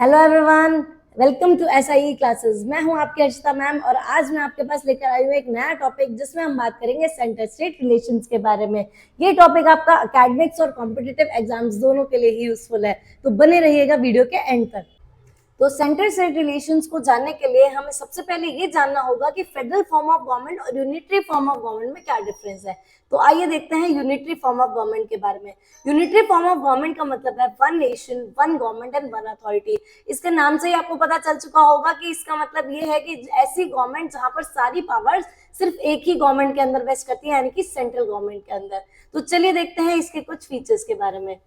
Hello everyone, welcome to SIE classes. मैं हूं आपकी अर्चिता मैम और आज मैं आपके पास लेकर आई हूं एक नया टॉपिक जिसमें हम बात करेंगे सेंटर स्टेट रिलेशंस के बारे में। ये टॉपिक आपका एकेडमिक्स और कॉम्पिटिटिव एग्जाम्स दोनों के लिए ही यूजफुल है, तो बने रहिएगा वीडियो के एंड तक। तो सेंटर स्टेट रिलेशंस को जानने के लिए हमें सबसे पहले ये जानना होगा कि फेडरल फॉर्म ऑफ गवर्नमेंट और यूनिटरी फॉर्म ऑफ गवर्नमेंट में क्या डिफरेंस है। तो आइए देखते हैं यूनिटरी फॉर्म ऑफ गवर्नमेंट के बारे में। यूनिटरी फॉर्म ऑफ गवर्नमेंट का मतलब है one nation, one government and one authority. इसके नाम से ही आपको पता चल चुका होगा कि इसका मतलब ये है कि ऐसी गवर्नमेंट जहां पर सारी पावर्स सिर्फ एक ही गवर्नमेंट के अंदर वेस्ट करती है, यानी कि सेंट्रल गवर्नमेंट के अंदर। तो चलिए देखते हैं इसके कुछ फीचर्स के बारे में।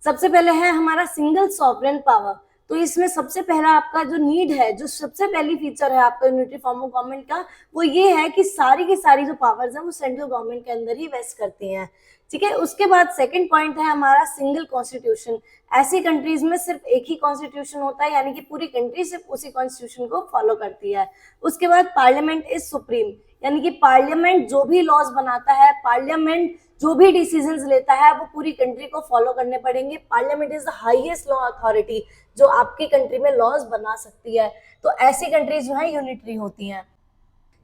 सबसे पहले है हमारा सिंगल सॉवरेन पावर। तो इसमें सबसे पहला आपका जो नीड है, जो सबसे पहली फीचर है आपका यूनिटरी फॉर्म ऑफ गवर्नमेंट का, वो ये है कि सारी की सारी जो पावर्स हैं वो सेंट्रल गवर्नमेंट के अंदर ही वेस्ट करती हैं। ठीक है। उसके बाद सेकंड पॉइंट है हमारा सिंगल कॉन्स्टिट्यूशन। ऐसी कंट्रीज में सिर्फ एक ही कॉन्स्टिट्यूशन होता है, यानी कि पूरी कंट्री सिर्फ उसी कॉन्स्टिट्यूशन को फॉलो करती है। उसके बाद पार्लियामेंट इज सुप्रीम, यानी कि पार्लियामेंट जो भी लॉज बनाता है, पार्लियामेंट जो भी डिसीजंस लेता है वो पूरी कंट्री को फॉलो करने पड़ेंगे। Parliament is the highest law authority जो आपकी कंट्री में लॉज बना सकती है। तो ऐसी कंट्रीज जो है यूनिटरी होती हैं।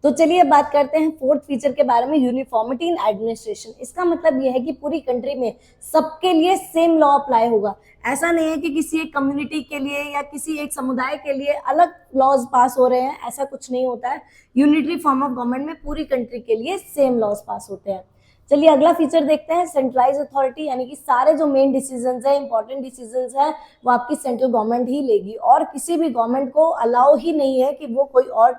तो चलिए अब बात करते हैं फोर्थ फीचर के बारे में, यूनिफॉर्मिटी इन एडमिनिस्ट्रेशन। इसका मतलब यह है कि पूरी कंट्री में सबके लिए सेम लॉ अप्लाई होगा। ऐसा नहीं है कि किसी एक कम्युनिटी के लिए या किसी एक समुदाय के लिए अलग लॉज पास हो रहे हैं, ऐसा कुछ नहीं होता है। यूनिटरी फॉर्म ऑफ गवर्नमेंट में पूरी कंट्री के लिए सेम लॉज पास होते हैं। चलिए अगला फीचर देखते हैं, सेंट्रलाइज अथॉरिटी, यानी कि सारे जो मेन डिसीजंस है, इंपॉर्टेंट डिसीजंस है, वो आपकी सेंट्रल गवर्नमेंट ही लेगी और किसी भी गवर्नमेंट को अलाउ ही नहीं है कि वो कोई और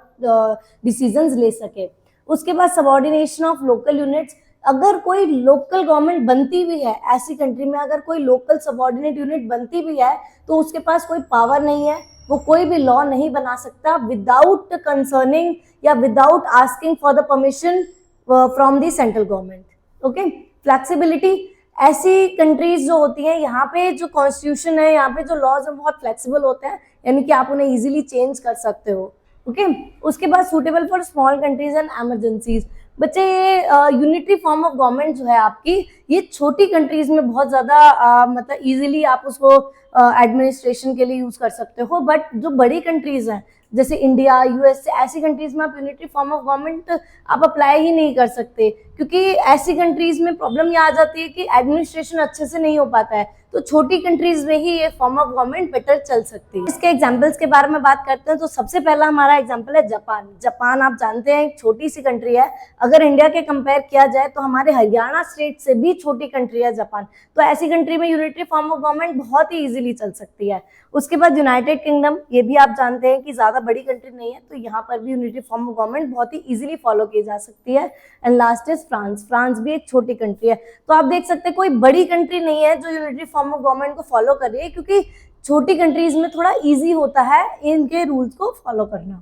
डिसीजंस ले सके। उसके बाद सबऑर्डिनेशन ऑफ लोकल यूनिट्स। अगर कोई लोकल गवर्नमेंट बनती भी है, ऐसी कंट्री में अगर कोई लोकल सबऑर्डिनेट यूनिट बनती भी है, तो उसके पास कोई पावर नहीं है, वो कोई भी लॉ नहीं बना सकता विदाउट कंसर्निंग या without asking for the permission from the central government. Okay. Flexibility, ऐसी कंट्रीज जो होती हैं यहाँ पे जो कॉन्स्टिट्यूशन है, यहाँ पे जो लॉज है बहुत फ्लेक्सिबल होते हैं, यानी कि आप उन्हें इजीली चेंज कर सकते हो। ओके। उसके बाद suitable for small countries and emergencies. बच्चे ये यूनिटरी फॉर्म ऑफ गवर्नमेंट जो है आपकी, ये छोटी कंट्रीज में बहुत ज्यादा मतलब इजीली आप उसको एडमिनिस्ट्रेशन के लिए यूज कर सकते हो। बट जो बड़ी कंट्रीज हैं जैसे इंडिया, यूएसए, ऐसी कंट्रीज में आप यूनिटरी फॉर्म ऑफ गवर्नमेंट आप अप्लाई ही नहीं कर सकते, क्योंकि ऐसी कंट्रीज में प्रॉब्लम ये आ जाती है कि एडमिनिस्ट्रेशन अच्छे से नहीं हो पाता है। तो छोटी कंट्रीज में ही ये फॉर्म ऑफ गवर्नमेंट बेटर चल सकती है। इसके एग्जांपल्स के बारे में बात करते हैं तो सबसे पहला हमारा एग्जांपल है जापान। जापान आप जानते हैं एक छोटी सी कंट्री है, अगर इंडिया के कंपेयर किया जाए तो हमारे हरियाणा स्टेट से भी छोटी कंट्री है जापान। तो ऐसी कंट्री में यूनिटरी फॉर्म ऑफ गवर्नमेंट बहुत ही इजीली चल सकती है। उसके बाद यूनाइटेड किंगडम, ये भी आप जानते हैं कि ज्यादा बड़ी कंट्री नहीं है, तो यहाँ पर भी यूनिटरी फॉर्म ऑफ गवर्नमेंट बहुत ही इजीली फॉलो की जा सकती है। And last is France. France भी एक छोटी कंट्री है। तो आप देख सकते हैं कोई बड़ी कंट्री नहीं है जो यूनिटरी फॉर्म ऑफ गवर्नमेंट को फॉलो कर रही है, क्योंकि छोटी कंट्रीज में थोड़ा इजी होता है इनके रूल्स को फॉलो करना।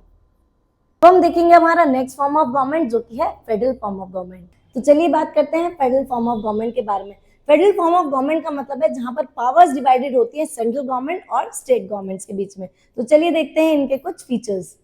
तो हम देखेंगे हमारा नेक्स्ट फॉर्म ऑफ गवर्नमेंट जो कि है फेडरल फॉर्म ऑफ गवर्नमेंट। तो चलिए बात करते हैं फेडरल फॉर्म ऑफ गवर्नमेंट के बारे में। फेडरल फॉर्म ऑफ गवर्नमेंट का मतलब है जहां पर पावर्स डिवाइडेड होती है सेंट्रल गवर्नमेंट और स्टेट गवर्नमेंट्स के बीच में। तो चलिए देखते हैं इनके कुछ फीचर्स।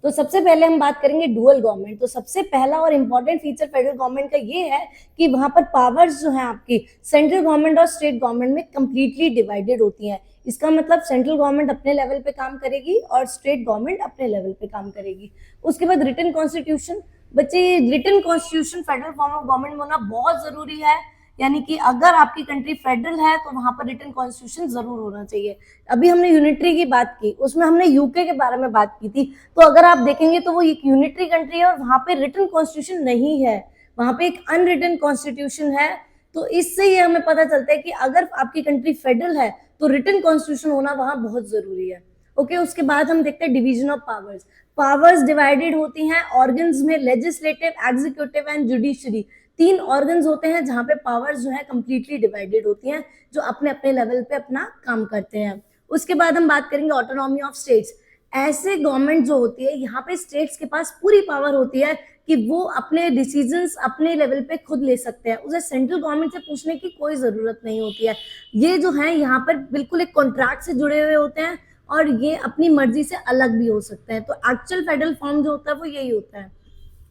तो सबसे पहले हम बात करेंगे डुअल गवर्नमेंट। तो सबसे पहला और इंपॉर्टेंट फीचर फेडरल गवर्नमेंट का ये है कि वहां पर पावर्स जो है आपकी सेंट्रल गवर्नमेंट और स्टेट गवर्नमेंट में कंप्लीटली डिवाइडेड होती हैं। इसका मतलब सेंट्रल गवर्नमेंट अपने लेवल पे काम करेगी और स्टेट गवर्नमेंट अपने लेवल पे काम करेगी। उसके बाद रिटन कॉन्स्टिट्यूशन। बच्चे written constitution federal form of government होना बहुत जरूरी है, यानी कि अगर आपकी कंट्री फेडरल है तो वहां पर रिटन कॉन्स्टिट्यूशन जरूर होना चाहिए। अभी हमने यूनिटरी की बात की, उसमें हमने यूके के बारे में बात की थी। तो अगर आप देखेंगे तो वो एक यूनिटरी कंट्री है और वहां पे रिटन कॉन्स्टिट्यूशन नहीं है, वहां पे एक अनरिटन कॉन्स्टिट्यूशन है। तो इससे ये हमें पता चलता है कि अगर आपकी कंट्री फेडरल है तो रिटन कॉन्स्टिट्यूशन होना वहां बहुत जरूरी है। ओके। उसके बाद हम देखते हैं division of powers. Powers divided होती हैं ऑर्गन्स में, लेजिस्लेटिव, एग्जीक्यूटिव एंड जुडिशरी। तीन ऑर्गन्स होते हैं जहां पे पावर्स जो है कंप्लीटली डिवाइडेड होती हैं, जो अपने अपने लेवल पे अपना काम करते हैं। उसके बाद हम बात करेंगे ऑटोनॉमी ऑफ स्टेट्स। ऐसे गवर्नमेंट जो होती है, यहाँ पे स्टेट्स के पास पूरी पावर होती है कि वो अपने डिसीजंस अपने लेवल पे खुद ले सकते हैं, उसे सेंट्रल गवर्नमेंट से पूछने की कोई जरूरत नहीं होती है। ये जो है यहाँ पर बिल्कुल एक कॉन्ट्रैक्ट से जुड़े हुए होते हैं और ये अपनी मर्जी से अलग भी हो सकते हैं। तो एक्चुअल फेडरल फॉर्म जो होता है वो यही होता है।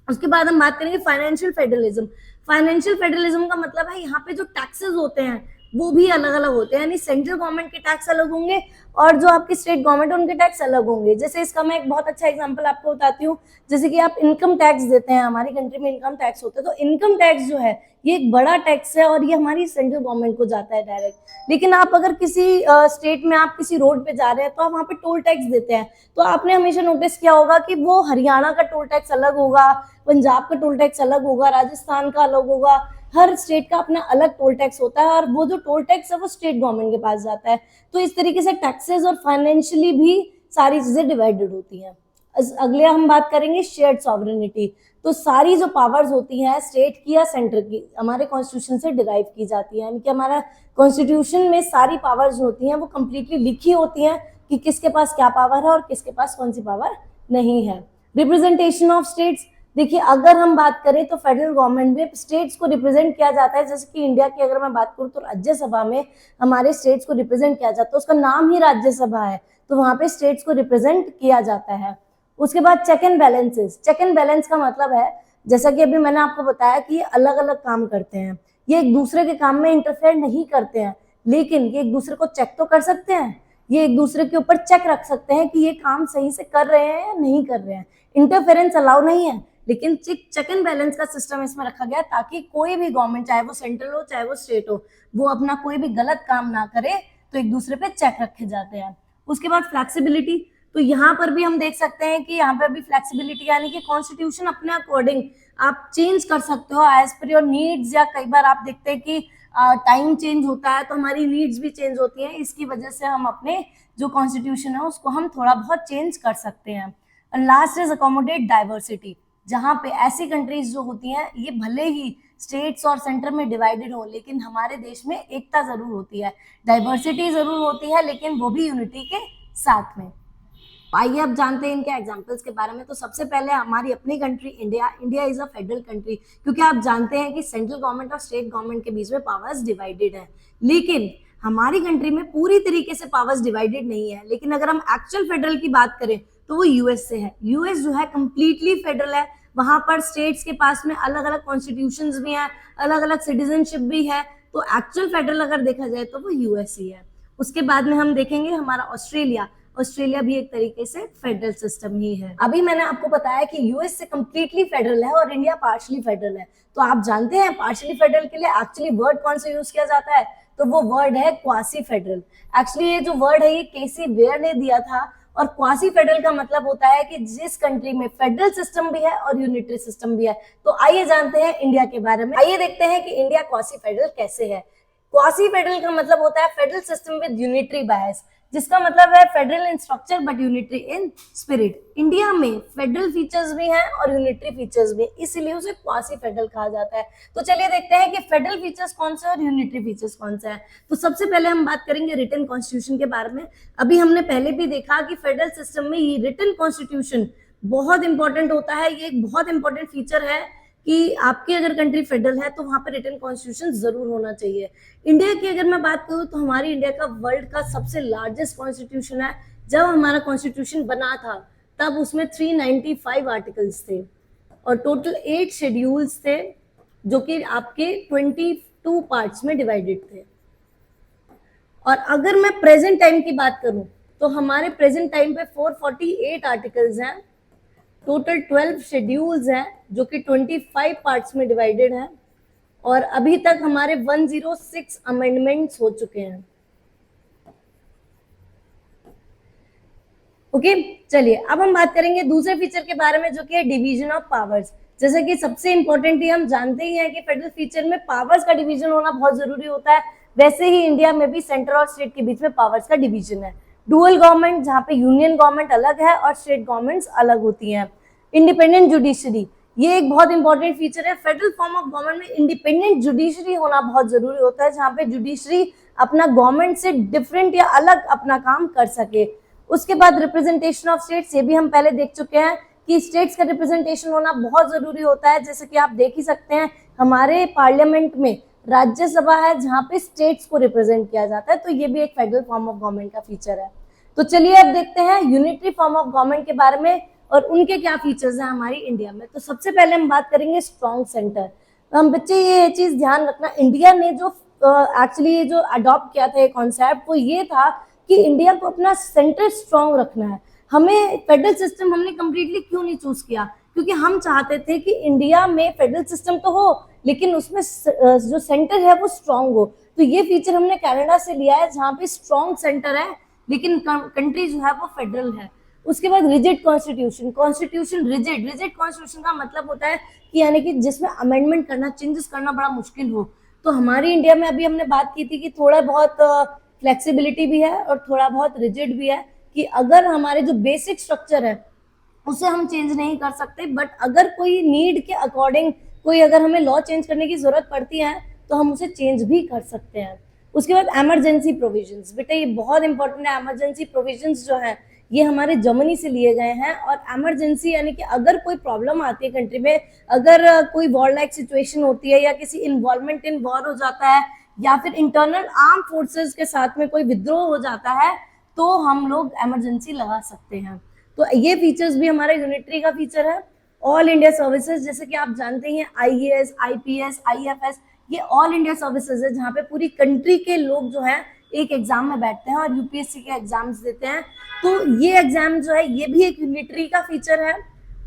उसके बाद हम बात करेंगे फाइनेंशियल फेडरलिज्म। फाइनेंशियल फेडरलिज्म का मतलब है यहाँ पे जो टैक्सेस होते हैं वो भी अलग अलग होते हैं, यानी सेंट्रल गवर्नमेंट के टैक्स अलग होंगे और जो आपकी स्टेट गवर्नमेंट है उनके टैक्स अलग होंगे। जैसे इसका मैं एक बहुत अच्छा एग्जांपल आपको बताती हूँ, जैसे कि आप इनकम टैक्स देते हैं, हमारी कंट्री में इनकम टैक्स होता है, तो इनकम टैक्स जो है ये एक बड़ा टैक्स है और ये हमारी सेंट्रल गवर्नमेंट को जाता है डायरेक्ट। लेकिन आप अगर किसी स्टेट में आप किसी रोड पे जा रहे हैं तो आप वहाँ पे टोल टैक्स देते हैं, तो आपने हमेशा नोटिस किया होगा कि वो हरियाणा का टोल टैक्स अलग होगा, पंजाब का टोल टैक्स अलग होगा, राजस्थान का अलग होगा, हर स्टेट का अपना अलग टोल टैक्स होता है और वो जो टोल टैक्स है वो स्टेट गवर्नमेंट के पास जाता है। तो इस तरीके से टैक्सेस और फाइनेंशियली भी सारी चीजें डिवाइडेड होती हैं। अगले हम बात करेंगे शेयर्ड सॉवरेनिटी। तो सारी जो पावर्स होती हैं स्टेट की या सेंटर की हमारे कॉन्स्टिट्यूशन से डिराइव की जाती है, यानी कि हमारा कॉन्स्टिट्यूशन में सारी पावर्स होती हैं वो कंप्लीटली लिखी होती हैं कि किसके पास क्या पावर है और किसके पास कौन सी पावर नहीं है। रिप्रेजेंटेशन ऑफ स्टेट्स, देखिए अगर हम बात करें तो फेडरल गवर्नमेंट में स्टेट्स को रिप्रेजेंट किया जाता है, जैसे कि इंडिया की अगर मैं बात करूं तो राज्यसभा में हमारे स्टेट्स को रिप्रेजेंट किया जाता है, उसका नाम ही राज्यसभा है, तो वहां पे स्टेट्स को रिप्रेजेंट किया जाता है। उसके बाद check and balances. Check and balance का मतलब है, जैसा कि अभी मैंने आपको बताया कि ये अलग अलग काम करते हैं, ये एक दूसरे के काम में इंटरफेयर नहीं करते हैं, लेकिन ये एक दूसरे को चेक तो कर सकते हैं, ये एक दूसरे के ऊपर चेक रख सकते हैं कि ये काम सही से कर रहे हैं या नहीं कर रहे हैं। इंटरफेरेंस अलाउ नहीं है, लेकिन चेक एंड बैलेंस का सिस्टम इसमें रखा गया ताकि कोई भी गवर्नमेंट, चाहे वो सेंट्रल हो चाहे वो स्टेट हो, वो अपना कोई भी गलत काम ना करे, तो एक दूसरे पे चेक रखे जाते हैं। उसके बाद फ्लेक्सिबिलिटी, तो यहाँ पर भी हम देख सकते हैं कि यहाँ पर भी फ्लेक्सिबिलिटी, यानी कि कॉन्स्टिट्यूशन अपने अकॉर्डिंग आप चेंज कर सकते हो एज पर योर नीड्स, या कई बार आप देखते हैं कि टाइम चेंज होता है तो हमारी नीड्स भी चेंज होती हैं, इसकी वजह से हम अपने जो कॉन्स्टिट्यूशन है उसको हम थोड़ा बहुत चेंज कर सकते हैं। लास्ट इज अकोमोडेट डाइवर्सिटी, जहाँ पे ऐसी कंट्रीज जो होती हैं ये भले ही स्टेट्स और सेंटर में डिवाइडेड हो, लेकिन हमारे देश में एकता जरूर होती है, डाइवर्सिटी जरूर होती है, लेकिन वो भी यूनिटी के साथ में। आइए अब जानते हैं इनके एग्जांपल्स के बारे में। तो सबसे पहले हमारी अपनी country India. India is a federal country, क्योंकि आप जानते हैं कि सेंट्रल गवर्नमेंट और स्टेट गवर्नमेंट के बीच में पावर्स डिवाइडेड है, लेकिन हमारी कंट्री में पूरी तरीके से पावर्स डिवाइडेड नहीं है। लेकिन अगर हम एक्चुअल फेडरल की बात करें तो वो यूएस से है। यूएस जो है कंप्लीटली फेडरल है, वहां पर स्टेट्स के पास में अलग अलग कॉन्स्टिट्यूशंस भी हैं, अलग अलग सिटीजनशिप भी है, तो एक्चुअल फेडरल अगर देखा जाए तो वो यूएस ही है। उसके बाद में हम देखेंगे हमारा ऑस्ट्रेलिया। ऑस्ट्रेलिया भी एक तरीके से फेडरल सिस्टम ही है। अभी मैंने आपको बताया कि यूएस से कंप्लीटली फेडरल है और इंडिया पार्शली फेडरल है, तो आप जानते हैं पार्शली फेडरल के लिए एक्चुअली वर्ड कौन सा यूज किया जाता है, तो वो वर्ड है क्वासी फेडरल। एक्चुअली ये जो वर्ड है ये केसी वेयर ने दिया था, और क्वासी फेडरल का मतलब होता है कि जिस कंट्री में फेडरल सिस्टम भी है और यूनिटरी सिस्टम भी है। तो आइए जानते हैं इंडिया के बारे में। आइए देखते हैं कि इंडिया क्वासी फेडरल कैसे है। क्वासी फेडरल का मतलब होता है फेडरल सिस्टम विद यूनिटरी बायस, जिसका मतलब है federal in structure but unitary in spirit. India में फेडरल फीचर्स भी हैं और यूनिटरी फीचर्स भी, इसीलिए उसे क्वासी फेडरल कहा जाता है। तो चलिए देखते हैं कि फेडरल फीचर्स कौन से और यूनिटरी फीचर्स कौन से हैं। तो सबसे पहले हम बात करेंगे रिटन कॉन्स्टिट्यूशन के बारे में। अभी हमने पहले भी देखा कि फेडरल सिस्टम में ये रिटन कॉन्स्टिट्यूशन बहुत इंपॉर्टेंट होता है, ये एक बहुत इंपॉर्टेंट फीचर है कि आपकी अगर कंट्री फेडरल है तो वहां पर रिटन कॉन्स्टिट्यूशन जरूर होना चाहिए। इंडिया की अगर मैं बात करूं तो हमारी इंडिया का वर्ल्ड का सबसे लार्जेस्ट कॉन्स्टिट्यूशन है। जब हमारा कॉन्स्टिट्यूशन बना था तब उसमें 395 आर्टिकल्स थे और टोटल 8 शेड्यूल्स थे, जो कि आपके 22 पार्ट्स में डिवाइडेड थे। और अगर मैं प्रेजेंट टाइम की बात करूं तो हमारे प्रेजेंट टाइम पे 448 आर्टिकल्स हैं, टोटल 12 शेड्यूल्स हैं जो कि 25 पार्ट्स में डिवाइडेड हैं, और अभी तक हमारे 106 अमेंडमेंट्स हो चुके हैं। ओके, चलिए अब हम बात करेंगे दूसरे फीचर के बारे में, जो कि है डिवीजन ऑफ पावर्स। जैसे कि सबसे इंपॉर्टेंट ही हम जानते ही हैं कि फेडरल फीचर में पावर्स का डिवीजन होना बहुत जरूरी होता है, वैसे ही इंडिया में भी सेंट्रल और स्टेट के बीच में पावर्स का डिवीजन है। डुअल गवर्नमेंट, जहाँ पे यूनियन गवर्नमेंट अलग है और स्टेट गवर्नमेंट्स अलग होती हैं। इंडिपेंडेंट जुडिशरी, ये एक बहुत इंपॉर्टेंट फीचर है। फेडरल फॉर्म ऑफ गवर्नमेंट में इंडिपेंडेंट जुडिशरी होना बहुत जरूरी होता है, जहाँ पे जुडिशरी अपना गवर्नमेंट से डिफरेंट या अलग अपना काम कर सके। उसके बाद रिप्रेजेंटेशन ऑफ स्टेट्स, ये भी हम पहले देख चुके हैं कि स्टेट्स का रिप्रेजेंटेशन होना बहुत जरूरी होता है। जैसे कि आप देख ही सकते हैं हमारे पार्लियामेंट में राज्यसभा है जहाँ पे स्टेट्स को रिप्रेजेंट किया जाता है, तो ये भी एक फेडरल फॉर्म ऑफ गवर्नमेंट का फीचर है। तो चलिए अब देखते हैं यूनिटरी फॉर्म ऑफ गवर्नमेंट के बारे में और उनके क्या फीचर्स हैं हमारी इंडिया में। तो सबसे पहले हम बात करेंगे स्ट्रॉन्ग सेंटर। हम बच्चे ये चीज ध्यान रखना, इंडिया ने जो एक्चुअली ये जो अडॉप्ट किया था ये कॉन्सेप्ट वो ये था कि इंडिया को अपना सेंटर स्ट्रांग रखना है। हमें फेडरल सिस्टम हमने कम्प्लीटली क्यों नहीं चूज किया, क्योंकि हम चाहते थे कि इंडिया में फेडरल सिस्टम तो हो लेकिन उसमें जो सेंटर है वो स्ट्रांग हो। तो ये फीचर हमने कनाडा से लिया है जहाँ पे स्ट्रांग सेंटर है लेकिन कंट्री जो है वो फेडरल है। उसके बाद rigid constitution, constitution rigid, rigid constitution का मतलब होता है कि यानी कि जिसमें अमेंडमेंट करना, चेंजेस करना बड़ा मुश्किल हो। तो हमारी इंडिया में अभी हमने बात की थी कि थोड़ा बहुत फ्लेक्सिबिलिटी भी है और थोड़ा बहुत रिजिड भी है, कि अगर हमारे जो बेसिक स्ट्रक्चर है उसे हम चेंज नहीं कर सकते, बट अगर कोई नीड के अकॉर्डिंग कोई अगर हमें लॉ चेंज करने की जरूरत पड़ती है तो हम उसे चेंज भी कर सकते हैं। उसके बाद इमरजेंसी प्रोविजंस, बेटा ये बहुत इंपॉर्टेंट है। इमरजेंसी प्रोविजंस जो है ये हमारे जर्मनी से लिए गए हैं, और इमरजेंसी यानी कि अगर कोई प्रॉब्लम आती है कंट्री में, अगर कोई वॉर लाइक सिचुएशन होती है या किसी इन्वॉल्वमेंट इन वॉर हो जाता है या फिर इंटरनल आर्म फोर्सेस के साथ में कोई विद्रोह हो जाता है तो हम लोग इमरजेंसी लगा सकते हैं। तो ये फीचर्स भी हमारा यूनिटरी का फीचर है। ऑल इंडिया सर्विसेज, जैसे कि आप जानते हैं आईएएस, आईपीएस, आईएफएस, ये ऑल इंडिया सर्विसेज है जहाँ पे पूरी कंट्री के लोग जो है एक एग्जाम में बैठते हैं और यूपीएससी के एग्जाम्स देते हैं। तो ये एग्जाम जो है ये भी एक यूनिटरी का फीचर है।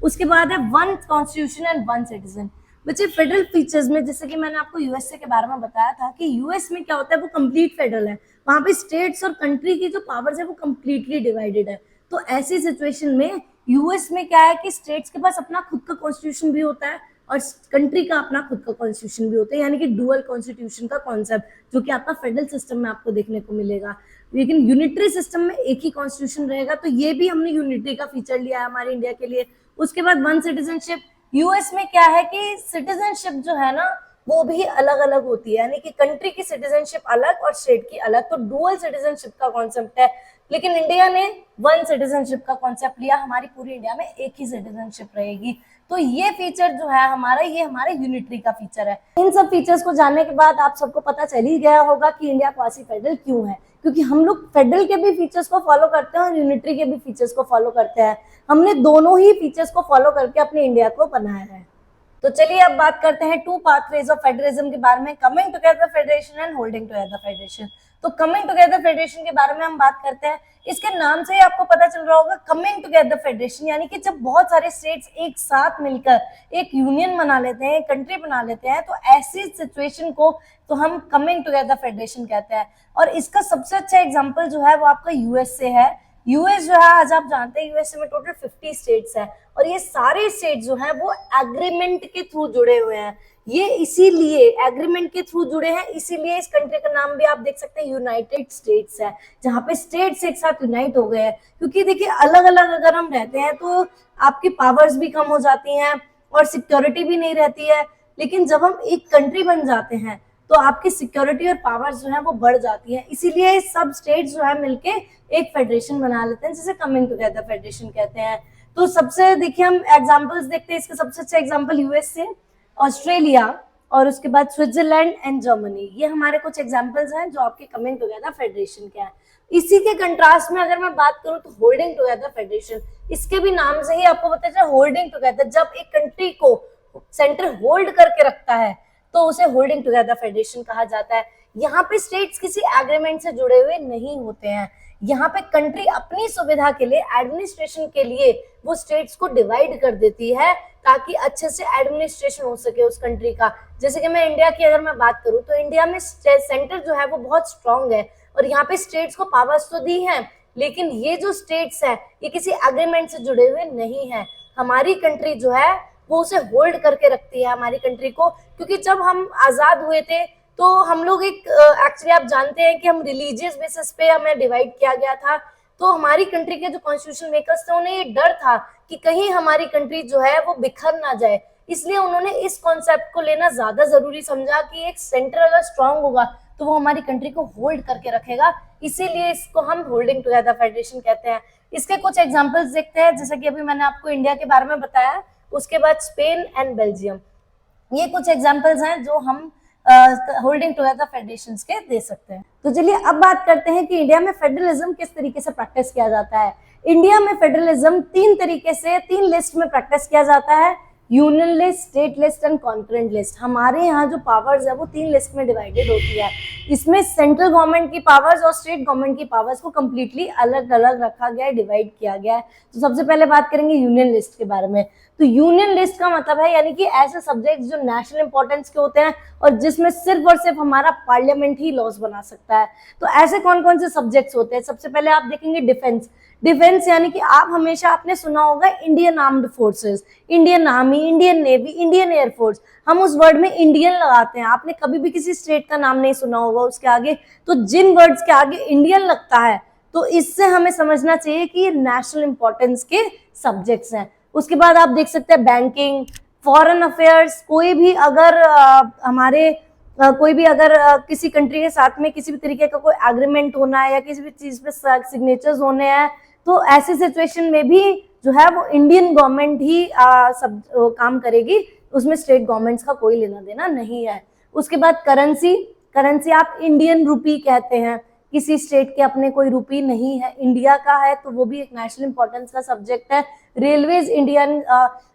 उसके बाद है one constitution and one citizen. बच्चे फेडरल फीचर्स में, जैसे कि मैंने आपको यूएसए के बारे में बताया था कि यूएस में क्या होता है, वो कंप्लीट फेडरल है, वहां पे स्टेट्स और कंट्री की जो पावर्स है वो कंप्लीटली डिवाइडेड है। तो ऐसी सिचुएशन में यूएस में क्या है कि स्टेट्स के पास अपना खुद का कॉन्स्टिट्यूशन भी होता है और कंट्री का अपना खुद का कॉन्स्टिट्यूशन भी होता है, यानी कि डुअल कॉन्स्टिट्यूशन का कॉन्सेप्ट जो कि आपका फेडरल सिस्टम में आपको देखने को मिलेगा। लेकिन यूनिटरी सिस्टम में एक ही कॉन्स्टिट्यूशन रहेगा, तो ये भी हमने यूनिटरी का फीचर लिया है हमारे इंडिया के लिए। उसके बाद वन सिटीजनशिप, यूएस में क्या है कि सिटीजनशिप जो है ना वो भी अलग अलग होती है, यानी कि कंट्री की सिटीजनशिप अलग और स्टेट की अलग, तो डुअल सिटीजनशिप का कॉन्सेप्ट है। लेकिन इंडिया ने वन सिटीजनशिप का कॉन्सेप्ट लिया, हमारी पूरी इंडिया में एक ही सिटीजनशिप रहेगी। तो ये फीचर जो है हमारा, ये हमारे यूनिटरी का फीचर है। इन सब फीचर्स को जानने के बाद आप सबको पता चल ही गया होगा कि इंडिया क्वासी फेडरल क्यों है, क्योंकि हम लोग फेडरल के भी फीचर्स को फॉलो करते हैं और यूनिटरी के भी फीचर्स को फॉलो करते हैं। हमने दोनों ही फीचर्स को फॉलो करके अपने इंडिया को बनाया है। तो चलिए अब बात करते हैं टू पाथवेज ऑफ फेडरलिज्म के बारे में, coming together federation and holding together federation. तो कमिंग टुगेदर फेडरेशन के बारे में हम बात करते हैं। इसके नाम से ही आपको पता चल रहा होगा, कमिंग टुगेदर फेडरेशन, यानी कि जब बहुत सारे स्टेट्स एक साथ मिलकर एक यूनियन बना लेते हैं, एक कंट्री बना लेते हैं, तो ऐसी सिचुएशन को तो हम कमिंग टुगेदर फेडरेशन कहते हैं। और इसका सबसे अच्छा एग्जाम्पल जो है वो आपका यूएस से है। यूएस जो है, आज आप जानते हैं यूएस में टोटल 50 स्टेट्स है और ये सारे स्टेट जो हैं वो एग्रीमेंट के थ्रू जुड़े हुए हैं। ये इसीलिए एग्रीमेंट के थ्रू जुड़े हैं, इसीलिए इस कंट्री का नाम भी आप देख सकते हैं यूनाइटेड स्टेट्स है, जहाँ पे स्टेट्स एक साथ यूनाइट हो गए हैं। क्योंकि देखिए अलग अलग अगर हम रहते हैं तो आपकी पावर्स भी कम हो जाती हैं और सिक्योरिटी भी नहीं रहती है, लेकिन जब हम एक कंट्री बन जाते हैं तो आपकी सिक्योरिटी और पावर्स जो है वो बढ़ जाती है। इसीलिए सब स्टेट्स जो है मिलके एक फेडरेशन बना लेते हैं, जिसे कमिंग टुगेदर फेडरेशन कहते हैं। तो सबसे देखिए हम एग्जांपल्स देखते हैं, इसका सबसे अच्छा एग्जांपल यूएस से, ऑस्ट्रेलिया और उसके बाद स्विट्जरलैंड एंड जर्मनी, ये हमारे कुछ एग्जांपल्स हैं जो आपके कमिंग टुगेदर फेडरेशन के हैं। इसी के कंट्रास्ट में अगर मैं बात करूं तो होल्डिंग टुगेदर फेडरेशन, इसके भी नाम से ही आपको पता चला होल्डिंग टुगेदर, जब एक कंट्री को सेंटर होल्ड करके रखता है तो उसे होल्डिंग टुगेदर फेडरेशन कहा जाता है। यहाँ पे स्टेट्स किसी एग्रीमेंट से जुड़े हुए नहीं होते हैं, यहाँ पे कंट्री अपनी सुविधा के लिए, एडमिनिस्ट्रेशन के लिए वो स्टेट्स को डिवाइड कर देती है ताकि अच्छे से एडमिनिस्ट्रेशन हो सके उस कंट्री का। जैसे कि मैं इंडिया की अगर मैं बात करूं तो इंडिया में सेंटर जो है वो बहुत स्ट्रांग है और यहाँ पे स्टेट्स को पावर्स तो दी है, लेकिन ये जो स्टेट्स है ये किसी एग्रीमेंट से जुड़े हुए नहीं है। हमारी कंट्री जो है वो उसे होल्ड करके रखती है हमारी कंट्री को, क्योंकि जब हम आजाद हुए थे तो हम लोग एक एक्चुअली आप जानते हैं कि हम रिलीजियस बेसिस पे हमें डिवाइड किया गया था। तो हमारी कंट्री के जो कॉन्स्टिट्यूशन मेकर्स थे उन्हें ये डर था कि कहीं हमारी कंट्री जो है वो बिखर ना जाए, इसलिए उन्होंने इस कॉन्सेप्ट को लेना ज्यादा जरूरी समझा कि एक सेंटर अगर स्ट्रांग होगा तो वो हमारी कंट्री को होल्ड करके रखेगा, इसीलिए इसको हम होल्डिंग टुगेदर फेडरेशन कहते हैं। इसके कुछ एग्जांपल्स देखते हैं, जैसे कि अभी मैंने आपको इंडिया के बारे में बताया, उसके बाद स्पेन एंड बेल्जियम, ये कुछ एग्जांपल्स हैं जो हम होल्डिंग टुगेदर फेडरेशंस के दे सकते हैं। तो चलिए अब बात करते हैं कि इंडिया में फेडरलिज्म किस तरीके से प्रैक्टिस किया जाता है। इंडिया में फेडरलिज्म तीन तरीके से, तीन लिस्ट में प्रैक्टिस किया जाता है। Union list, state list and concurrent list. हमारे यहाँ जो पावर्स है वो 3 लिस्ट में डिवाइडेड होती है। इसमें सेंट्रल गवर्नमेंट की पावर्स और स्टेट गवर्नमेंट की पावर्स को कम्प्लीटली अलग अलग रखा गया है, डिवाइड किया गया है। तो सबसे पहले बात करेंगे यूनियन लिस्ट के बारे में। तो यूनियन लिस्ट का मतलब है यानी कि ऐसे सब्जेक्ट्स जो नेशनल इंपॉर्टेंस के होते हैं और जिसमें सिर्फ और सिर्फ हमारा पार्लियामेंट ही लॉज बना सकता है। तो ऐसे कौन कौन से सब्जेक्ट्स होते हैं? सबसे पहले आप देखेंगे डिफेंस। डिफेंस यानी कि आप हमेशा आपने सुना होगा Indian armed forces, Indian army, Indian navy, Indian air force. हम उस वर्ड में इंडियन लगाते हैं। आपने कभी भी किसी स्टेट का नाम नहीं सुना होगा उसके आगे, तो जिन वर्ड्स के आगे इंडियन लगता है तो इससे हमें समझना चाहिए कि ये नेशनल इंपॉर्टेंस के सब्जेक्ट्स हैं। उसके बाद आप देख सकते हैं बैंकिंग, फॉरेन अफेयर्स। कोई भी अगर किसी कंट्री के साथ में किसी भी तरीके का कोई एग्रीमेंट होना है या किसी भी चीज पे सिग्नेचर्स होने हैं, तो ऐसी सिचुएशन में भी जो है वो इंडियन गवर्नमेंट ही सब काम करेगी, उसमें स्टेट गवर्नमेंट्स का कोई लेना देना नहीं है। उसके बाद करेंसी। करेंसी आप इंडियन रुपी कहते हैं। किसी स्टेट के अपने कोई रुपी नहीं है, इंडिया का है, तो वो भी एक नेशनल इंपॉर्टेंस का सब्जेक्ट है। रेलवेज इंडियन,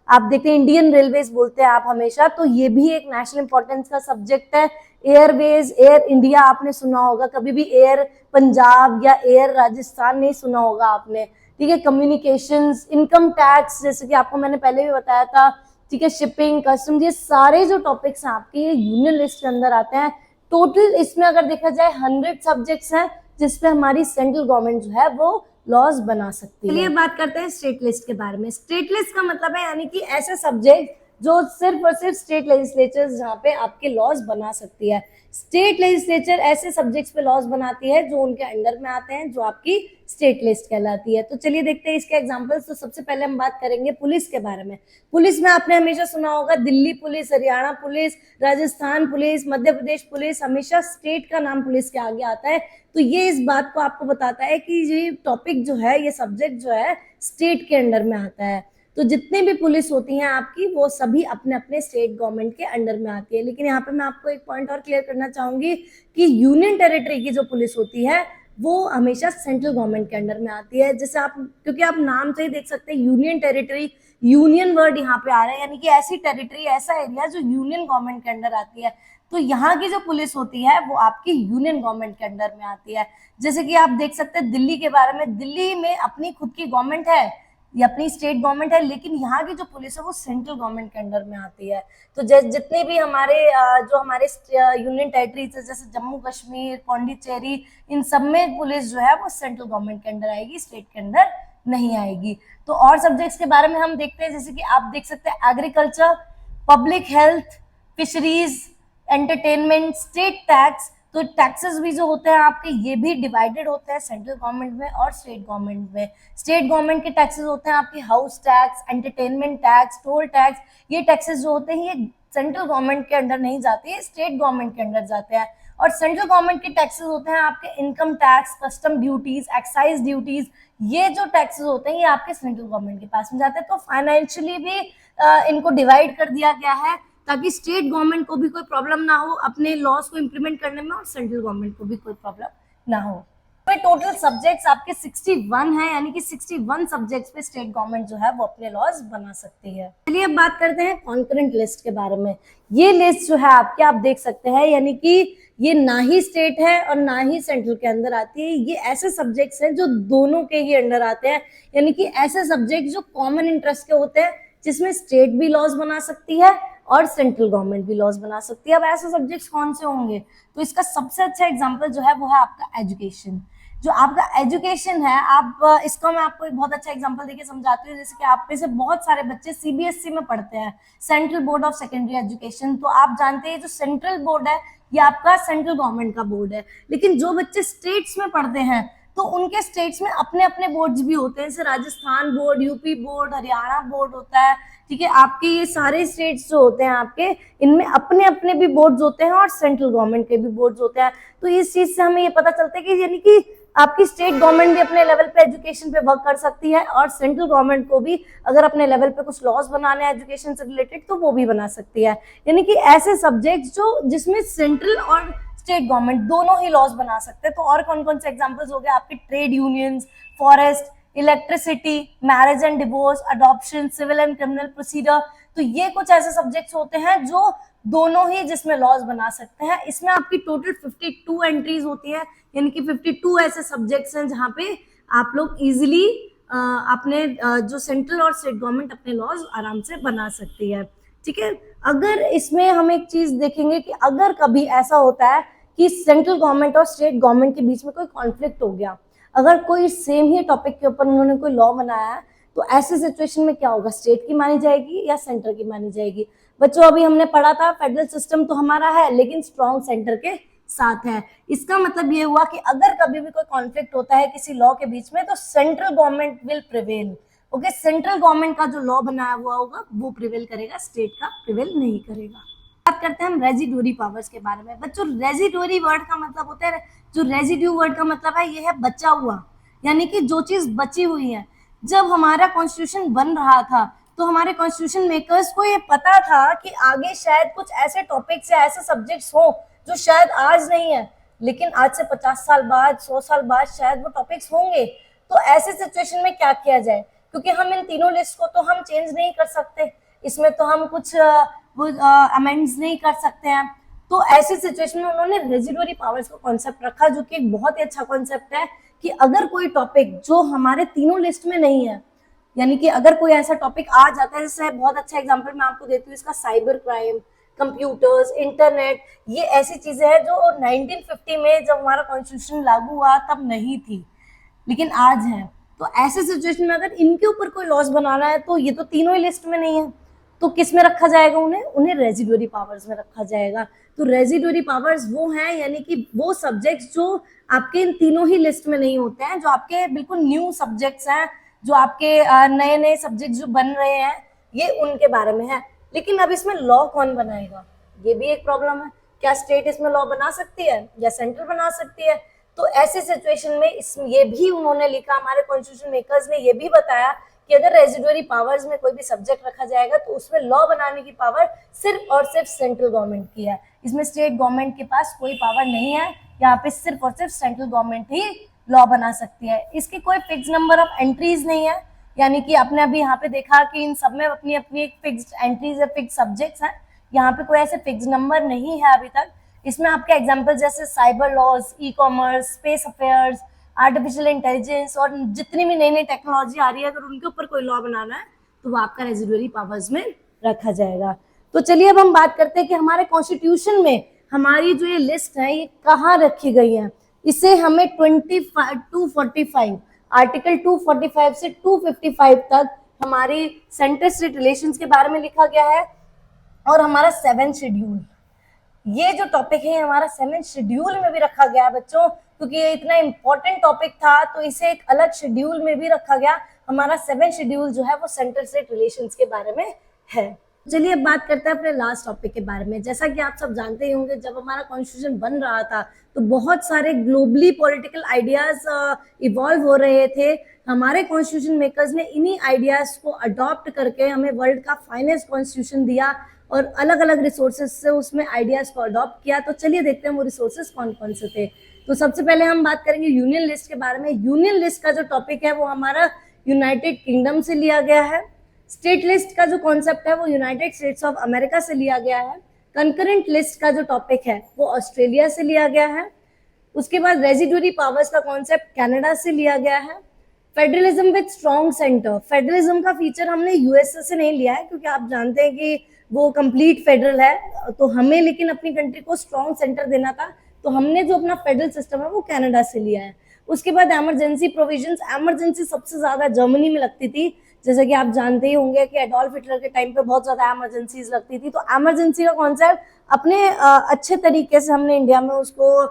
आप देखते हैं इंडियन रेलवेज बोलते हैं आप हमेशा, तो ये भी एक नेशनल इंपॉर्टेंस का सब्जेक्ट है। एयरवेज, एयर इंडिया आपने सुना होगा, कभी भी एयर पंजाब या एयर राजस्थान नहीं सुना होगा आपने, ठीक है। कम्युनिकेशंस, इनकम टैक्स, जैसे कि आपको मैंने पहले भी बताया था, ठीक है। शिपिंग, कस्टम, ये सारे जो टॉपिक्स हैं आपके ये यूनियन लिस्ट के अंदर आते हैं। टोटल इसमें अगर देखा जाए 100 सब्जेक्ट्स हैं जिसपे हमारी सेंट्रल गवर्नमेंट जो है वो लॉज बना सकती है। चलिए बात करते हैं स्टेट लिस्ट के बारे में। स्टेट लिस्ट का मतलब है यानी कि ऐसे सब्जेक्ट जो सिर्फ और सिर्फ स्टेट लेजिस्लेचर जहाँ पे आपके लॉज बना सकती है। स्टेट लेजिस्लेचर ऐसे सब्जेक्ट्स पे लॉज बनाती है जो उनके अंडर में आते हैं, जो आपकी स्टेट लिस्ट कहलाती है। तो चलिए देखते हैं इसके एग्जांपल्स। तो सबसे पहले हम बात करेंगे पुलिस के बारे में। पुलिस में आपने हमेशा सुना होगा Delhi police, Haryana police, Rajasthan police, Madhya Pradesh police, हमेशा स्टेट का नाम पुलिस के आगे आता है। तो ये इस बात को आपको बताता है कि ये टॉपिक जो है, ये सब्जेक्ट जो है स्टेट के अंडर में आता है। तो जितनी भी पुलिस होती हैं आपकी, वो सभी अपने अपने स्टेट गवर्नमेंट के अंडर में आती है। लेकिन यहाँ पे मैं आपको एक पॉइंट और क्लियर करना चाहूंगी कि यूनियन टेरिटरी की जो पुलिस होती है वो हमेशा सेंट्रल गवर्नमेंट के अंडर में आती है। जैसे आप, क्योंकि आप नाम से ही देख सकते हैं यूनियन टेरिटरी, यूनियन वर्ड यहाँ पे आ रहा है, यानी कि ऐसी टेरिटरी, ऐसा एरिया जो यूनियन गवर्नमेंट के अंडर आती है। तो यहाँ की जो पुलिस होती है वो आपकी यूनियन गवर्नमेंट के अंडर में आती है। जैसे कि आप देख सकते हैं दिल्ली के बारे में, दिल्ली में अपनी खुद की गवर्नमेंट है, ये अपनी स्टेट गवर्नमेंट है, लेकिन यहाँ की जो पुलिस है वो सेंट्रल गवर्नमेंट के अंडर में आती है। तो जितने भी हमारे यूनियन टेरिटरीज है, जैसे जम्मू कश्मीर, पौंडीचेरी, इन सब में पुलिस जो है वो सेंट्रल गवर्नमेंट के अंडर आएगी, स्टेट के अंदर नहीं आएगी। तो और सब्जेक्ट्स के बारे में हम देखते हैं, जैसे कि आप देख सकते हैं agriculture, public health, fisheries, entertainment, state tax. तो टैक्सेस भी जो होते हैं आपके, ये भी डिवाइडेड होते हैं सेंट्रल गवर्नमेंट में और स्टेट गवर्नमेंट में। स्टेट गवर्नमेंट के टैक्सेस होते हैं आपके house tax, entertainment tax, toll tax. ये टैक्सेस जो होते हैं ये सेंट्रल गवर्नमेंट के अंडर नहीं जाते हैं, स्टेट गवर्नमेंट के अंडर जाते हैं। और सेंट्रल गवर्नमेंट के टैक्सेस होते हैं आपके income tax, custom duties, excise duties. ये जो टैक्सेस होते हैं ये आपके सेंट्रल गवर्नमेंट के पास में जाते हैं। तो फाइनेंशियली भी इनको डिवाइड कर दिया गया है ताकि स्टेट गवर्नमेंट को भी कोई प्रॉब्लम ना हो अपने लॉज को इम्प्लीमेंट करने में, और सेंट्रल गवर्नमेंट को भी कोई प्रॉब्लम ना हो। तो टोटल सब्जेक्ट्स आपके 61 हैं, यानी कि 61 सब्जेक्ट्स पे स्टेट गवर्नमेंट जो है वो अपने लॉज बना सकती है। चलिए अब बात करते हैं कॉन्करेंट लिस्ट के बारे में। ये लिस्ट जो है आपके, आप देख सकते हैं, यानी कि ये ना ही स्टेट है और ना ही सेंट्रल के अंदर आती है। ये ऐसे सब्जेक्ट्स हैं जो दोनों के ही अंडर आते हैं, यानी कि ऐसे सब्जेक्ट जो कॉमन इंटरेस्ट के होते हैं, जिसमें स्टेट भी लॉज बना सकती है और सेंट्रल गवर्नमेंट भी लॉज बना सकती है। अब ऐसे सब्जेक्ट्स कौन से होंगे? तो इसका सबसे अच्छा एग्जांपल जो है वो है आपका एजुकेशन। जो आपका एजुकेशन है, आप इसको मैं आपको एक बहुत अच्छा एग्जांपल देके समझाती हूँ। जैसे कि आप में से बहुत सारे बच्चे सीबीएसई में पढ़ते हैं, central board of secondary education. तो आप जानते हैं जो सेंट्रल बोर्ड है ये आपका सेंट्रल गवर्नमेंट का बोर्ड है। लेकिन जो बच्चे स्टेट्स में पढ़ते हैं तो उनके स्टेट्स में अपने अपने बोर्ड्स भी होते हैं, जैसे Rajasthan board, UP board, Haryana board होता है, ठीक है। आपके ये सारे स्टेट्स जो होते हैं आपके, इनमें अपने अपने भी बोर्ड्स होते हैं और सेंट्रल गवर्नमेंट के भी बोर्ड्स होते हैं। तो इस चीज से हमें ये पता चलता है कि यानी कि आपकी स्टेट गवर्नमेंट भी अपने लेवल पे एजुकेशन पे वर्क कर सकती है और सेंट्रल गवर्नमेंट को भी अगर अपने लेवल पे कुछ लॉज बनाने हैं एजुकेशन से रिलेटेड तो वो भी बना सकती है। यानी कि ऐसे सब्जेक्ट्स जो जिसमें सेंट्रल और स्टेट गवर्नमेंट दोनों ही लॉज बना सकते हैं। तो और कौन कौन से एग्जांपल्स हो गए आपके? Trade unions, forest, electricity, marriage and divorce, adoption, civil and criminal procedure. तो ये कुछ ऐसे सब्जेक्ट्स होते हैं जो दोनों ही जिसमें लॉज बना सकते हैं। इसमें आपकी टोटल 52 एंट्रीज होती है, यानी कि 52 ऐसे सब्जेक्ट्स हैं जहां पे आप लोग इजिली अपने जो सेंट्रल और स्टेट गवर्नमेंट अपने लॉज आराम से बना सकती है। ठीक है, अगर इसमें हम एक चीज देखेंगे कि अगर कभी ऐसा होता है कि सेंट्रल गवर्नमेंट और स्टेट गवर्नमेंट के बीच में कोई कॉन्फ्लिक्ट हो गया, अगर कोई सेम ही टॉपिक के ऊपर उन्होंने कोई लॉ बनाया है, तो ऐसे सिचुएशन में क्या होगा, स्टेट की मानी जाएगी या सेंटर की मानी जाएगी। बच्चों अभी हमने पढ़ा था फेडरल सिस्टम तो हमारा है लेकिन स्ट्रॉन्ग सेंटर के साथ है। इसका मतलब ये हुआ कि अगर कभी भी कोई कॉन्फ्लिक्ट होता है किसी लॉ के बीच में तो central government will prevail. Okay, central government का जो लॉ बनाया हुआ होगा वो प्रिवेल करेगा, स्टेट का प्रिवेल नहीं करेगा। बात करते हैं हम रेजिडुअरी पावर्स के बारे में। बच्चों रेजिडुअरी वर्ड का मतलब होता है, जो रेजिड्यू वर्ड का मतलब है ये है बचा हुआ, यानी कि जो चीज बची हुई है। जब हमारा कॉन्स्टिट्यूशन बन रहा था तो हमारे कॉन्स्टिट्यूशन मेकर्स को ये पता था कि आगे शायद कुछ ऐसे टॉपिक्स या ऐसे सब्जेक्ट्स हो जो शायद आज नहीं है, लेकिन आज से 50 साल बाद 100 साल बाद शायद वो टॉपिक्स होंगे। तो ऐसे सिचुएशन में क्या किया जाए, क्योंकि हम इन तीनों लिस्ट को तो हम चेंज नहीं कर सकते, इसमें तो हम कुछ अमेंड्स नहीं कर सकते हैं। तो ऐसी सिचुएशन में उन्होंने रेजिडुअरी पावर्स का कॉन्सेप्ट रखा, जो कि एक बहुत ही अच्छा कॉन्सेप्ट है कि अगर कोई टॉपिक जो हमारे तीनों लिस्ट में नहीं है, यानी कि अगर कोई ऐसा टॉपिक आ जाता है, जैसे बहुत अच्छा एग्जांपल मैं आपको देती हूँ इसका, साइबर क्राइम, कंप्यूटर्स, इंटरनेट, ये ऐसी चीजें हैं जो 1950 में जब हमारा कॉन्स्टिट्यूशन लागू हुआ तब नहीं थी लेकिन आज है। तो ऐसे सिचुएशन में अगर इनके ऊपर कोई लॉस बनाना है तो ये तो तीनों ही लिस्ट में नहीं है, तो किस में रखा जाएगा, उन्हें रेजिडुअरी पावर्स में रखा जाएगा। तो रेजिडुअरी पावर्स वो हैं, यानी कि वो सब्जेक्ट्स जो आपके इन तीनों ही लिस्ट में नहीं होते हैं, जो आपके बिल्कुल न्यू सब्जेक्ट्स हैं, जो आपके नए नए सब्जेक्ट जो बन रहे हैं, ये उनके बारे में है। लेकिन अब इसमें लॉ कौन बनाएगा, ये भी एक प्रॉब्लम है। क्या स्टेट इसमें लॉ बना सकती है या सेंट्रल बना सकती है? तो ऐसे सिचुएशन में ये भी उन्होंने लिखा, हमारे कॉन्स्टिट्यूशन मेकर्स ने ये भी बताया कि अगर रेजिडुअरी पावर्स में कोई भी सब्जेक्ट रखा जाएगा तो उसमें लॉ बनाने की पावर सिर्फ और सिर्फ सेंट्रल गवर्नमेंट की है, इसमें स्टेट गवर्नमेंट के पास कोई पावर नहीं है। यहाँ पे सिर्फ और सिर्फ सेंट्रल गवर्नमेंट ही लॉ बना सकती है। इसकी कोई फिक्स नंबर ऑफ एंट्रीज नहीं है, यानी कि आपने अभी यहाँ पे देखा कि इन सब में अपनी अपनी एक फिक्स एंट्रीज है, फिक्स सब्जेक्ट्स हैं। यहाँ पे कोई ऐसे फिक्स नंबर नहीं है अभी तक। इसमें आपके एग्जाम्पल जैसे cyber laws, e commerce, space affairs, artificial intelligence और जितनी भी नई नई टेक्नोलॉजी आ रही है, अगर उनके ऊपर कोई लॉ बनाना है तो वो आपका रेजिडुअरी पावर्स में रखा जाएगा। तो चलिए अब हम बात करते हैं कि हमारे कॉन्स्टिट्यूशन में हमारी जो ये लिस्ट है ये कहाँ रखी गई है। इसे हमें 245 आर्टिकल 245 से 255 तक हमारी सेंटर स्टेट रिलेशंस के बारे में लिखा गया है। और हमारा 7th शेड्यूल, ये जो टॉपिक है हमारा 7th शेड्यूल में भी रखा गया है बच्चों, क्योंकि ये इतना इंपॉर्टेंट टॉपिक था तो इसे एक अलग शेड्यूल में भी रखा गया। हमारा 7th शेड्यूल जो है वो सेंटर स्टेट रिलेशंस के बारे में है। चलिए अब बात करते हैं अपने लास्ट टॉपिक के बारे में। जैसा कि आप सब जानते ही होंगे, जब हमारा कॉन्स्टिट्यूशन बन रहा था तो बहुत सारे ग्लोबली पॉलिटिकल आइडियाज इवॉल्व हो रहे थे। हमारे कॉन्स्टिट्यूशन मेकर्स ने इन्हीं आइडियाज को अडॉप्ट करके हमें वर्ल्ड का फाइनेस्ट कॉन्स्टिट्यूशन दिया और अलग अलग रिसोर्सेज से उसमें आइडियाज को अडॉप्ट किया। तो चलिए देखते हैं वो रिसोर्सेज कौन कौन से थे। तो सबसे पहले हम बात करेंगे यूनियन लिस्ट के बारे में। यूनियन लिस्ट का जो टॉपिक है वो हमारा यूनाइटेड किंगडम से लिया गया है। स्टेट लिस्ट का जो कॉन्सेप्ट है वो यूनाइटेड स्टेट्स ऑफ अमेरिका से लिया गया है। कंकरेंट लिस्ट का जो टॉपिक है वो ऑस्ट्रेलिया से लिया गया है। उसके बाद रेजिडुअरी पावर्स का कॉन्सेप्ट कनाडा से लिया गया है। Federalism with strong centre, federalism का फीचर हमने यूएसए से नहीं लिया है क्योंकि आप जानते हैं कि वो कंप्लीट फेडरल है, तो हमें लेकिन अपनी कंट्री को स्ट्रॉन्ग सेंटर देना था, तो हमने जो अपना फेडरल सिस्टम है वो कनाडा से लिया है। उसके बाद इमरजेंसी प्रोविजंस, इमरजेंसी सबसे ज्यादा जर्मनी में लगती थी। जैसे कि आप जानते ही होंगे कि एडोल्फ हिटलर के टाइम पे बहुत ज्यादा इमरजेंसीज लगती थी, तो इमरजेंसी का कॉन्सेप्ट अपने अच्छे तरीके से हमने इंडिया में उसको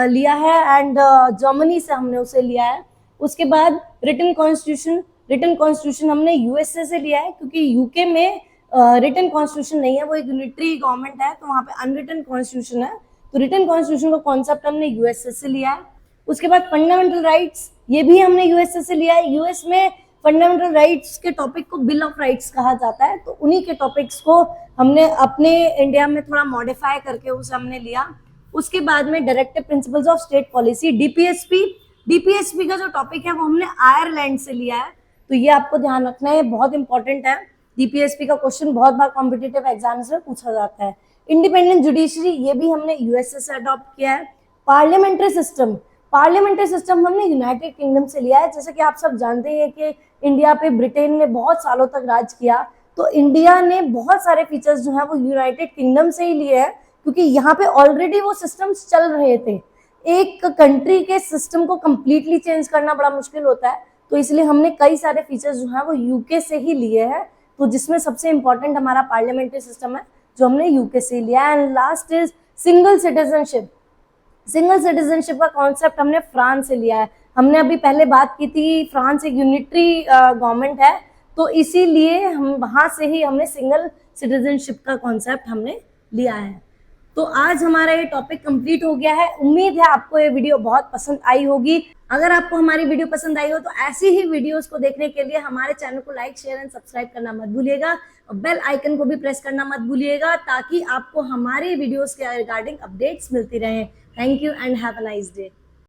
लिया है एंड जर्मनी से हमने उसे लिया है। उसके बाद रिटन कॉन्स्टिट्यूशन, रिटन कॉन्स्टिट्यूशन हमने यूएसए से लिया है क्योंकि यूके में रिटन कॉन्स्टिट्यूशन नहीं है, वो एक यूनिटरी गवर्नमेंट है, तो वहाँ पे अनरिटन कॉन्स्टिट्यूशन है। तो रिटन कॉन्स्टिट्यूशन का कॉन्सेप्ट हमने यूएसए से लिया है। उसके बाद फंडामेंटल राइट्स, ये भी हमने यूएसए से लिया है। यूएस में फंडामेंटल राइट्स के टॉपिक को बिल ऑफ राइट्स कहा जाता है, तो उन्हीं के टॉपिक्स को हमने अपने इंडिया में थोड़ा मॉडिफाई करके उसे हमने लिया। उसके बाद में directive principles of state policy, DPSP, DPSP का जो टॉपिक है वो हमने आयरलैंड से लिया है, तो ये आपको ध्यान रखना है, बहुत इंपॉर्टेंट है। डीपीएसपी का क्वेश्चन बहुत बार कॉम्पिटिटिव एग्जाम्स में पूछा जाता है। इंडिपेंडेंट जुडिशरी, ये भी हमने यूएसए से अडॉप्ट किया है। पार्लियामेंट्री सिस्टम हमने यूनाइटेड किंगडम से लिया है। जैसे कि आप सब जानते हैं कि इंडिया पे ब्रिटेन ने बहुत सालों तक राज किया, तो इंडिया ने बहुत सारे फीचर्स जो है वो यूनाइटेड किंगडम से ही लिए हैं, क्योंकि यहाँ पे ऑलरेडी वो सिस्टम्स चल रहे थे। एक कंट्री के सिस्टम को कंप्लीटली चेंज करना बड़ा मुश्किल होता है, तो इसलिए हमने कई सारे फीचर्स जो है वो यूके से ही लिए हैं, तो जिसमें सबसे इंपॉर्टेंट हमारा पार्लियामेंट्री सिस्टम है जो हमने यूके से लिया है। And last is single citizenship. Single citizenship का कॉन्सेप्ट हमने फ्रांस से लिया है। हमने अभी पहले बात की थी, फ्रांस एक यूनिटरी गवर्नमेंट है, तो इसीलिए हम वहां से ही हमने सिंगल सिटीजनशिप का कॉन्सेप्ट हमने लिया है। तो आज हमारा ये टॉपिक कंप्लीट हो गया है। उम्मीद है आपको ये वीडियो बहुत पसंद आई होगी। अगर आपको हमारी वीडियो पसंद आई हो तो ऐसी ही वीडियोस को देखने के लिए हमारे चैनल को लाइक, शेयर एंड सब्सक्राइब करना मत भूलिएगा, और बेल आइकन को भी प्रेस करना मत भूलिएगा, ताकि आपको हमारी वीडियोस के रिगार्डिंग अपडेट्स मिलती रहें। Thank you and have a nice day.